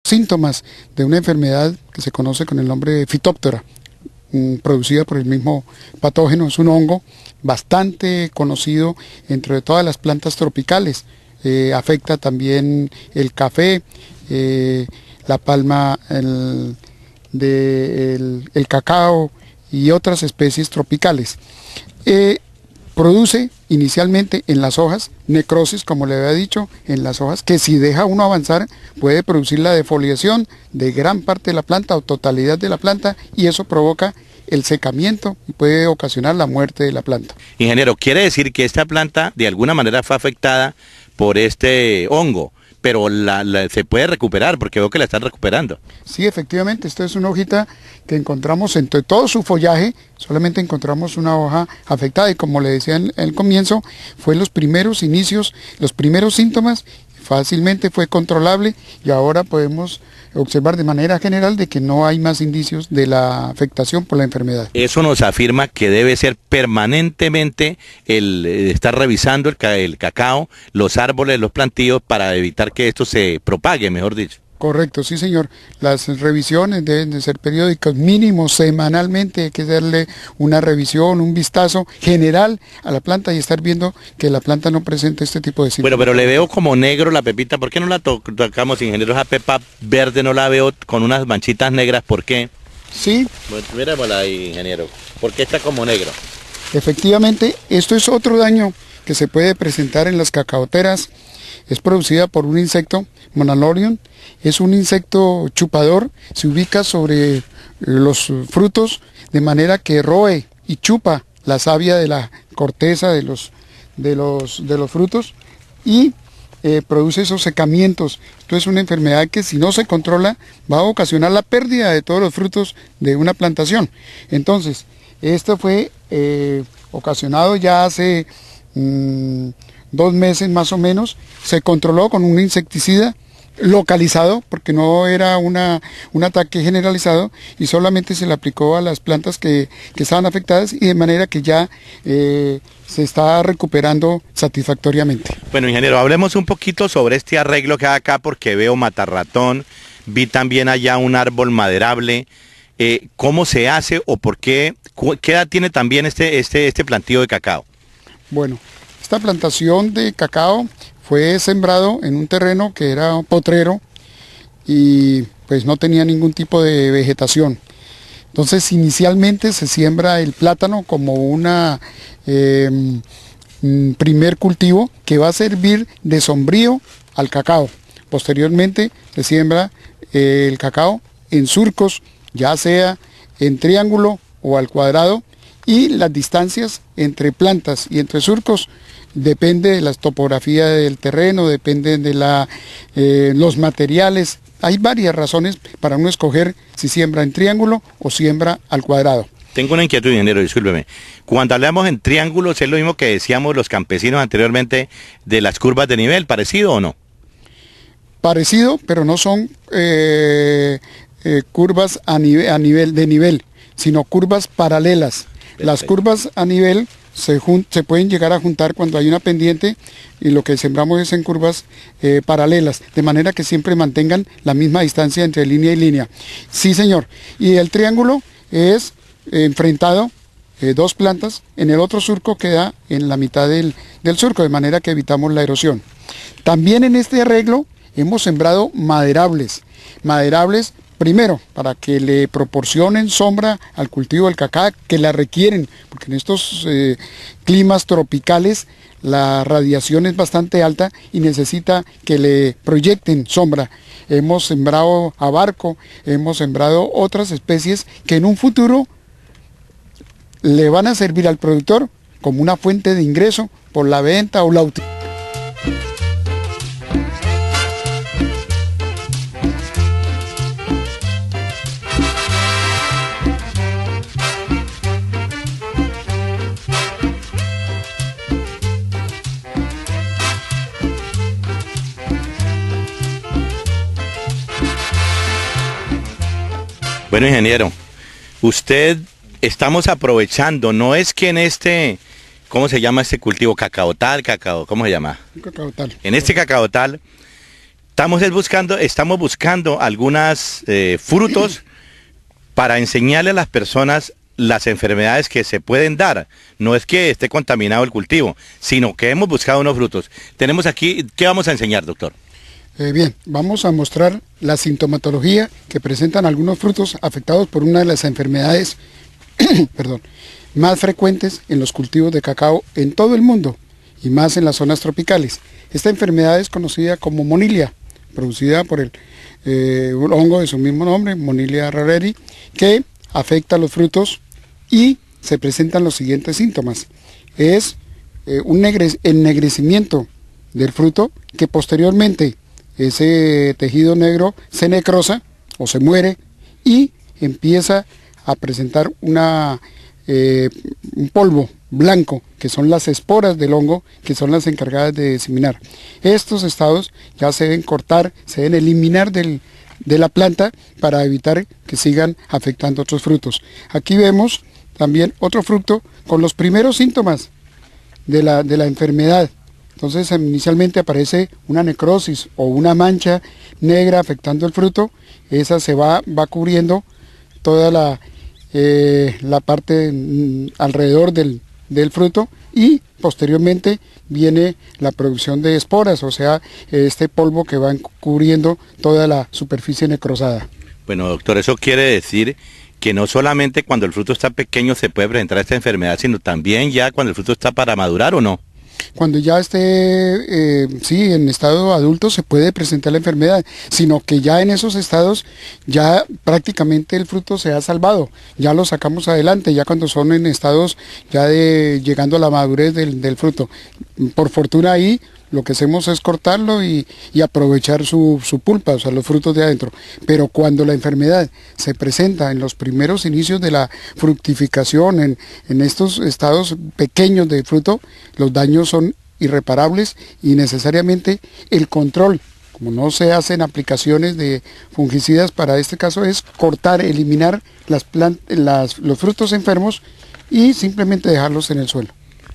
síntomas de una enfermedad que se conoce con el nombre de Phytophthora, producida por el mismo patógeno. Es un hongo bastante conocido entre todas las plantas tropicales. Afecta también el café, la palma, el cacao y otras especies tropicales. Produce inicialmente en las hojas necrosis, como le había dicho, en las hojas, que si deja uno avanzar puede producir la defoliación de gran parte de la planta o totalidad de la planta, y eso provoca el secamiento y puede ocasionar la muerte de la planta. Ingeniero, ¿quiere decir que esta planta de alguna manera fue afectada por este hongo, pero se puede recuperar, porque veo que la están recuperando? Sí, efectivamente, esta es una hojita que encontramos entre todo su follaje, solamente encontramos una hoja afectada, y como le decía en el comienzo, fue los primeros inicios, los primeros síntomas, fácilmente fue controlable, y ahora podemos observar de manera general de que no hay más indicios de la afectación por la enfermedad. Eso nos afirma que debe ser permanentemente el estar revisando el cacao, los árboles, los plantíos, para evitar que esto se propague, mejor dicho. Correcto, sí señor. Las revisiones deben de ser periódicas, mínimo semanalmente. Hay que darle una revisión, un vistazo general a la planta y estar viendo que la planta no presente este tipo de síntomas. Bueno, pero le veo como negro la pepita. ¿Por qué no la tocamos, ingeniero? Esa pepa verde no la veo con unas manchitas negras. ¿Por qué? Sí. Bueno, mirémosla ahí, ingeniero. ¿Por qué está como negro? Efectivamente, esto es otro daño que se puede presentar en las cacaoteras. Es producida por un insecto, Monalorium. Es un insecto chupador, se ubica sobre los frutos de manera que roe y chupa la savia de la corteza de los frutos y produce esos secamientos. Esto es una enfermedad que, si no se controla, va a ocasionar la pérdida de todos los frutos de una plantación. Entonces, esto fue ocasionado ya hace 2 meses más o menos. Se controló con un insecticida localizado, porque no era un ataque generalizado, y solamente se le aplicó a las plantas que estaban afectadas, y de manera que ya se está recuperando satisfactoriamente. Bueno, ingeniero, hablemos un poquito sobre este arreglo que hay acá, porque veo matarratón, vi también allá un árbol maderable. ¿Cómo se hace o por qué? ¿Qué edad tiene también este plantío de cacao? Bueno, esta plantación de cacao fue sembrado en un terreno que era un potrero y pues no tenía ningún tipo de vegetación. Entonces inicialmente se siembra el plátano como una primer cultivo que va a servir de sombrío al cacao. Posteriormente se siembra el cacao en surcos, ya sea en triángulo o al cuadrado, y las distancias entre plantas y entre surcos depende de la topografía del terreno, depende de los materiales. Hay varias razones para uno escoger si siembra en triángulo o siembra al cuadrado. Tengo una inquietud, ingeniero, discúlpeme. Cuando hablamos en triángulos, ¿es lo mismo que decíamos los campesinos anteriormente de las curvas de nivel? ¿Parecido o no? Parecido, pero no son curvas de nivel, sino curvas paralelas. Perfecto. Las curvas a nivel se pueden llegar a juntar cuando hay una pendiente, y lo que sembramos es en curvas paralelas, de manera que siempre mantengan la misma distancia entre línea y línea. Sí, señor. Y el triángulo es enfrentado, 2 plantas, en el otro surco queda en la mitad del surco, de manera que evitamos la erosión. También en este arreglo hemos sembrado maderables. Primero, para que le proporcionen sombra al cultivo del cacao, que la requieren, porque en estos climas tropicales la radiación es bastante alta y necesita que le proyecten sombra. Hemos sembrado abarco, hemos sembrado otras especies que en un futuro le van a servir al productor como una fuente de ingreso por la venta o la utilización. Bueno, ingeniero, usted estamos aprovechando, no es que en este, ¿cómo se llama este cultivo? Cacaotal, ¿cómo se llama? Cacaotal. En este cacaotal Estamos buscando algunos frutos para enseñarle a las personas las enfermedades que se pueden dar. No es que esté contaminado el cultivo, sino que hemos buscado unos frutos. Tenemos aquí, ¿qué vamos a enseñar, doctor? Bien, vamos a mostrar la sintomatología que presentan algunos frutos afectados por una de las enfermedades perdón, más frecuentes en los cultivos de cacao en todo el mundo y más en las zonas tropicales. Esta enfermedad es conocida como monilia, producida por un hongo de su mismo nombre, Monilia rareri, que afecta a los frutos y se presentan los siguientes síntomas. Es un ennegrecimiento del fruto que posteriormente ese tejido negro se necrosa o se muere y empieza a presentar un polvo blanco, que son las esporas del hongo, que son las encargadas de diseminar. Estos estados ya se deben cortar, se deben eliminar de la planta para evitar que sigan afectando otros frutos. Aquí vemos también otro fruto con los primeros síntomas de la enfermedad. Entonces inicialmente aparece una necrosis o una mancha negra afectando el fruto. Esa se va cubriendo toda la parte alrededor del fruto y posteriormente viene la producción de esporas, o sea, este polvo que va cubriendo toda la superficie necrosada. Bueno, doctor, eso quiere decir que no solamente cuando el fruto está pequeño se puede presentar esta enfermedad, sino también ya cuando el fruto está para madurar, ¿o no? Cuando ya esté, sí, en estado adulto se puede presentar la enfermedad, sino que ya en esos estados ya prácticamente el fruto se ha salvado, ya lo sacamos adelante, ya cuando son en estados ya llegando a la madurez del fruto. Por fortuna ahí lo que hacemos es cortarlo y aprovechar su pulpa, o sea, los frutos de adentro. Pero cuando la enfermedad se presenta en los primeros inicios de la fructificación, en estos estados pequeños de fruto, los daños son irreparables y necesariamente el control, como no se hacen aplicaciones de fungicidas, para este caso es cortar, eliminar los frutos enfermos y simplemente dejarlos en el suelo.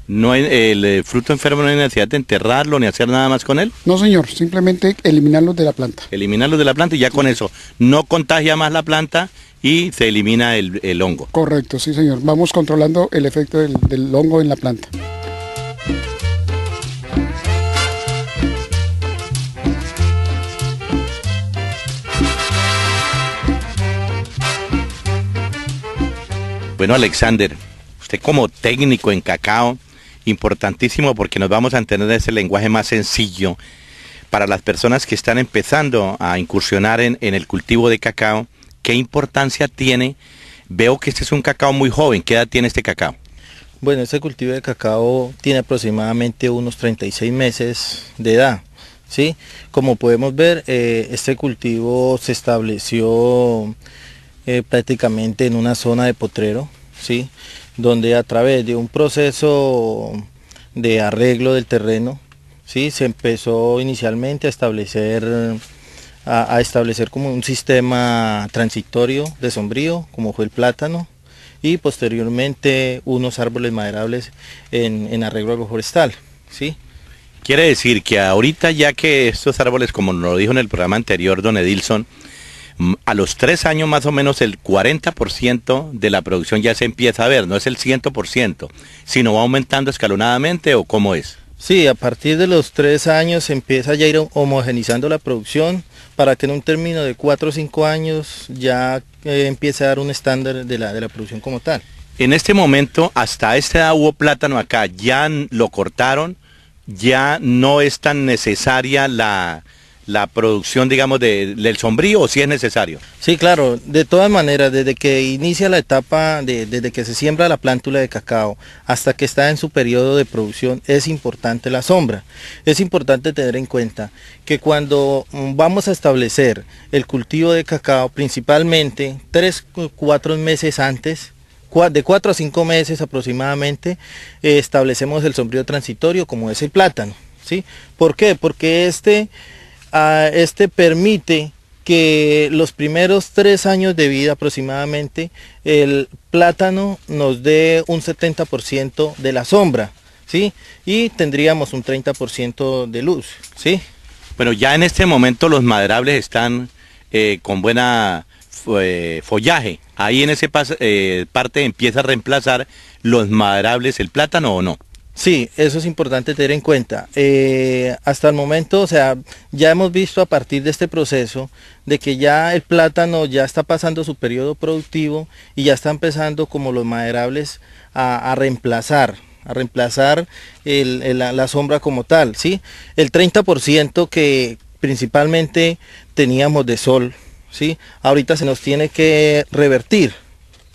No hay, el fruto enfermo no hay necesidad de enterrarlo ni hacer nada más con él. No, señor, simplemente eliminarlos de la planta. Eliminarlos de la planta y ya con eso no contagia más la planta y se elimina el hongo. Correcto, sí, señor. Vamos controlando el efecto del hongo en la planta. Bueno, Alexander, usted como técnico en cacao, importantísimo porque nos vamos a entender ese lenguaje más sencillo para las personas que están empezando a incursionar en el cultivo de cacao. ¿Qué importancia tiene? Veo que este es un cacao muy joven. ¿Qué edad tiene este cacao? Bueno, este cultivo de cacao tiene aproximadamente unos 36 meses de edad, ¿sí? Como podemos ver, este cultivo se estableció prácticamente en una zona de potrero, ¿sí? Donde a través de un proceso de arreglo del terreno, ¿sí? Se empezó inicialmente a establecer como un sistema transitorio de sombrío, como fue el plátano, y posteriormente unos árboles maderables en arreglo agroforestal, ¿sí? Quiere decir que ahorita, ya que estos árboles, como nos lo dijo en el programa anterior don Edilson, a los 3 años más o menos el 40% de la producción ya se empieza a ver, no es el 100%, sino va aumentando escalonadamente, ¿o cómo es? Sí, a partir de los 3 años se empieza ya a ir homogenizando la producción para que en un término de 4 o 5 años ya empiece a dar un estándar de la producción como tal. En este momento, hasta esta edad hubo plátano acá, ya lo cortaron, ya no es tan necesaria la producción, digamos, del sombrío, o si es necesario. Sí, claro, de todas maneras, desde que inicia la etapa, desde que se siembra la plántula de cacao hasta que está en su periodo de producción, es importante la sombra. Es importante tener en cuenta que cuando vamos a establecer el cultivo de cacao, principalmente 3 o 4 meses antes, de 4 a 5 meses aproximadamente, establecemos el sombrío transitorio, como es el plátano, ¿sí? ¿Por qué? Porque este permite que los primeros 3 años de vida aproximadamente el plátano nos dé un 70% de la sombra, ¿sí? Y tendríamos un 30% de luz, ¿sí? Bueno, ya en este momento los maderables están con buena follaje. Ahí en ese parte empieza a reemplazar los maderables el plátano, ¿o no? Sí, eso es importante tener en cuenta. Hasta el momento, o sea, ya hemos visto a partir de este proceso de que ya el plátano ya está pasando su periodo productivo y ya está empezando como los maderables a reemplazar la sombra como tal, ¿sí? El 30% que principalmente teníamos de sol, ¿sí? Ahorita se nos tiene que revertir,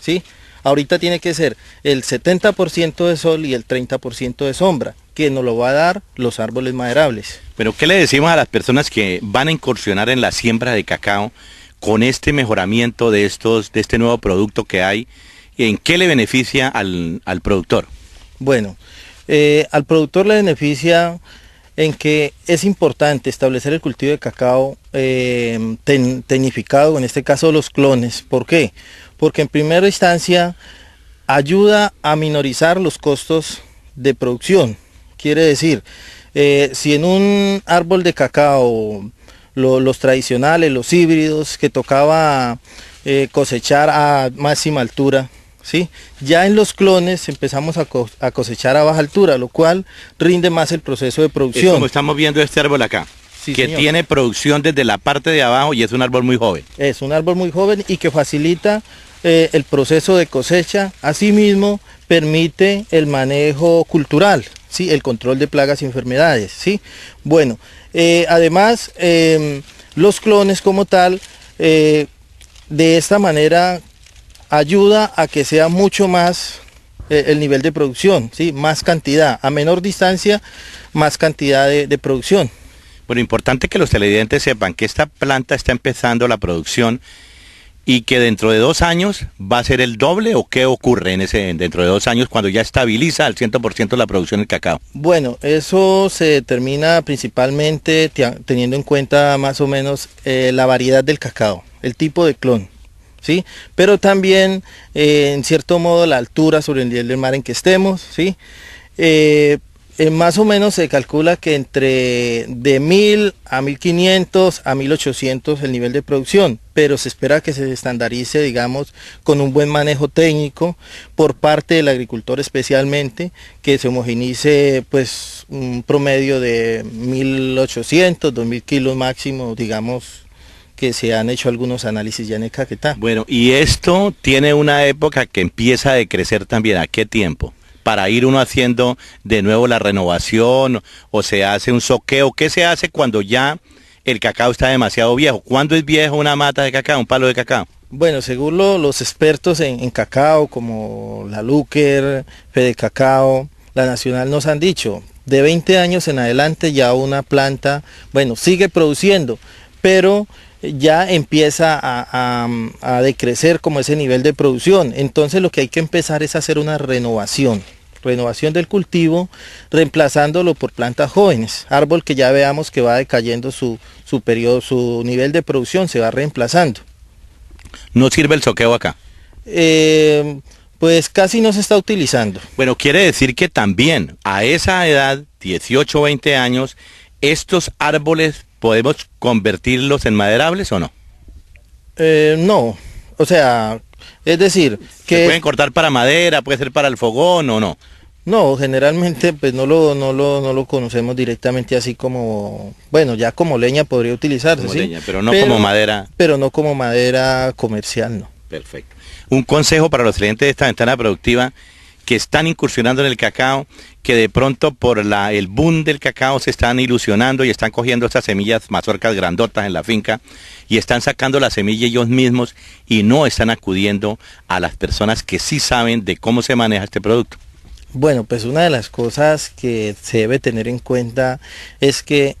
¿sí? Ahorita tiene que ser el 70% de sol y el 30% de sombra, que nos lo va a dar los árboles maderables. Pero ¿qué le decimos a las personas que van a incursionar en la siembra de cacao con este mejoramiento de este nuevo producto que hay? ¿En qué le beneficia al productor? Bueno, al productor le beneficia en que es importante establecer el cultivo de cacao tecnificado, en este caso los clones. ¿Por qué? Porque en primera instancia ayuda a minorizar los costos de producción. Quiere decir, si en un árbol de cacao, los tradicionales, los híbridos, que tocaba cosechar a máxima altura, ¿sí? Ya en los clones empezamos a cosechar a baja altura, lo cual rinde más el proceso de producción. Es como estamos viendo este árbol acá, sí, que señor. Tiene producción desde la parte de abajo y es un árbol muy joven. Es un árbol muy joven y que facilita el proceso de cosecha. Asimismo, permite el manejo cultural, ¿sí? El control de plagas y enfermedades, ¿sí? Bueno, además, los clones como tal, de esta manera ayuda a que sea mucho más el nivel de producción, ¿sí? Más cantidad, a menor distancia, más cantidad de producción. Bueno, importante que los televidentes sepan que esta planta está empezando la producción y que dentro de 2 años va a ser el doble, ¿o qué ocurre dentro de 2 años cuando ya estabiliza al 100% la producción del cacao? Bueno, eso se determina principalmente teniendo en cuenta más o menos la variedad del cacao, el tipo de clon, ¿sí? Pero también en cierto modo la altura sobre el nivel del mar en que estemos, ¿sí? Más o menos se calcula que entre de 1000 a 1500 a 1800 el nivel de producción, pero se espera que se estandarice, digamos, con un buen manejo técnico por parte del agricultor especialmente, que se homogeneice pues un promedio de 1800, 2000 kilos máximo, digamos, que se han hecho algunos análisis ya en el Caquetá. Bueno, y esto tiene una época que empieza a decrecer también. ¿A qué tiempo? Para ir uno haciendo de nuevo la renovación, o se hace un soqueo. ¿Qué se hace cuando ya el cacao está demasiado viejo? ¿Cuándo es viejo una mata de cacao, un palo de cacao? Bueno, según los expertos en cacao, como la Luker, Fede Cacao, la Nacional, nos han dicho, de 20 años en adelante ya una planta, bueno, sigue produciendo, pero ya empieza a decrecer como ese nivel de producción. Entonces lo que hay que empezar es hacer una renovación del cultivo, reemplazándolo por plantas jóvenes, árbol que ya veamos que va decayendo su periodo, su nivel de producción se va reemplazando. ¿No sirve el soqueo acá? Pues casi no se está utilizando. Bueno, quiere decir que también a esa edad, 18 o 20 años, estos árboles podemos convertirlos en maderables, ¿o no? No, o sea, es decir, que... ¿Se pueden cortar para madera, puede ser para el fogón o no? No, generalmente pues no lo conocemos directamente así como, bueno, ya como leña podría utilizarse, como ¿sí? leña, pero no como madera. Pero no como madera comercial, no. Perfecto. Un consejo para los clientes de esta ventana productiva que están incursionando en el cacao, que de pronto por el boom del cacao se están ilusionando y están cogiendo estas semillas mazorcas grandotas en la finca y están sacando la semilla ellos mismos y no están acudiendo a las personas que sí saben de cómo se maneja este producto. Bueno, pues una de las cosas que se debe tener en cuenta es que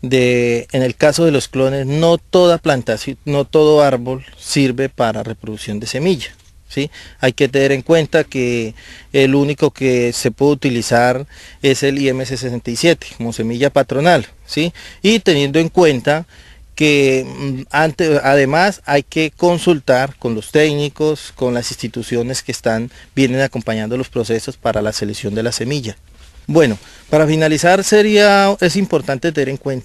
en el caso de los clones, no toda plantación, no todo árbol sirve para reproducción de semilla, ¿sí? Hay que tener en cuenta que el único que se puede utilizar es el IMC67 como semilla patronal, ¿sí? Y teniendo en cuenta que además hay que consultar con los técnicos, con las instituciones que vienen acompañando los procesos para la selección de la semilla. Bueno, para finalizar es importante tener en cuenta